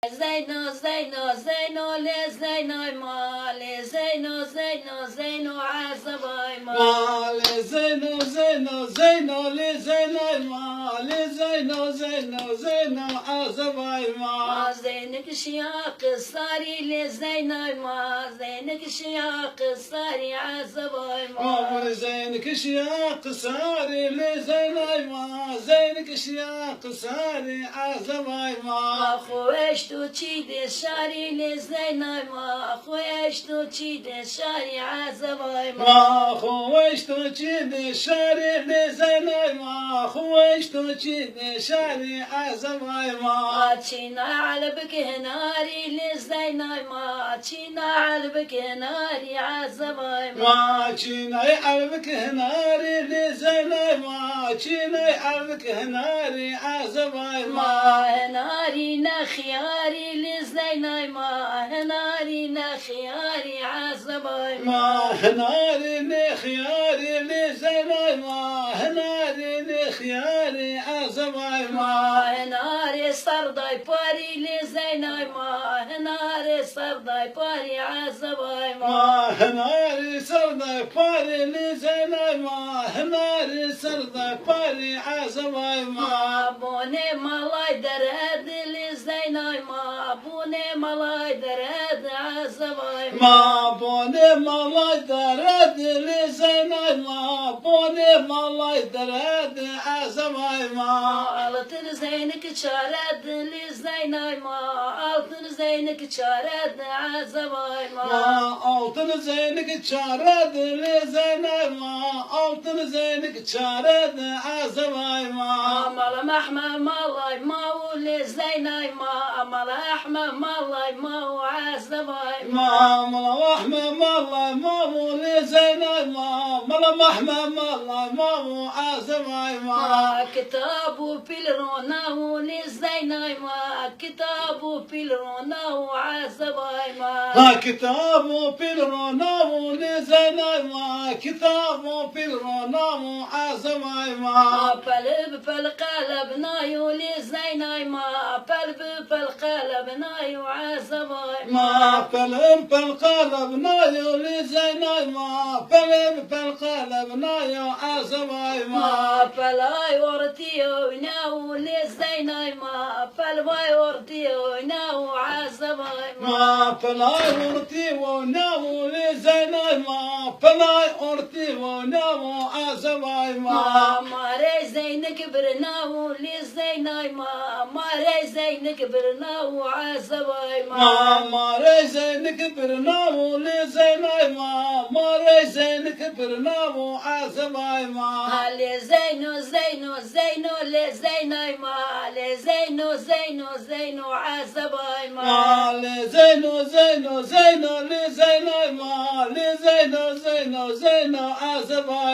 زينو زينو زينو لزينو مالي زينو زينو زينو عزباي مالي زينو زينو زينو لزينو مالي زينو زينو زينو عزباي ما زينك شياق صاري لزينو ما زينك شياق صاري عزباي ما زينك شياق صاري لزينو ما زينك شياق صاري عزباي ما خوش تو چی ده شاری لزینای ما خوش تو چی ده شاری عزبای ما خوش تو چی ده شاری لزینای ما خوش تو چی ده شاری عزبای ما چینا علبک هناری لزینای ما چینا علبک هناری عزبای ما چینا علبک هناری لزینای ما چینا علبک هناری عزبای ما هناری نخیاری لزینای ما هناری نخیاری عزبای ما هناری نخیاری لزینای ما هناری نخیاری عزبای ما هناری سردای پاری لزینای ما هناری سردای پاری عزبای ما هناری سردای پاری لزینای ما هناری سردای پاری عزبای ما بونه مالای درد لزینای ما بونه مالای درد عزبای ما بونه مالای درد لزینای ما بونه مالای درد عزبای ما altın zeynik çared lizynay ma altın zeynik çared azabay ma altın zeynik çared lezynay ma altın zeynik çared azabay ma amal mahma malay ma lizynay ma amal ahma malay ma azabay ma amal ahma malay ma lezynay ma amal mahma malay ma azabay ma kitabu pilrona lizynay ma kitabu pilrona azabay ma kitabu pilrona lezynay ma kitabu pilrona azabay ma قلب فالقلب نايو لزيناي ما قلب فالقلب نايو عزباي ما قلب فالقلب نايو لزيناي ما قلب فالقلب نايو عزباي ما فلا يورتيو ناو لزيناي ما فلا يورتيو ناو عزباي ما فلا يورتيو ناو لزيناي ما فلا يورتيو ناو عزباي ما ماري زينك برناو لزيناي ما ماري زينك برناو عزباي ما ماري زينك برناو لزيناي ما ماري زينك برناو عزباي ما لزينو زينو زينو لزيناي ما لزينو زينو زينو عزباي ما لزينو زينو زينو لزيناي ما لزينو زينو زينو عزباي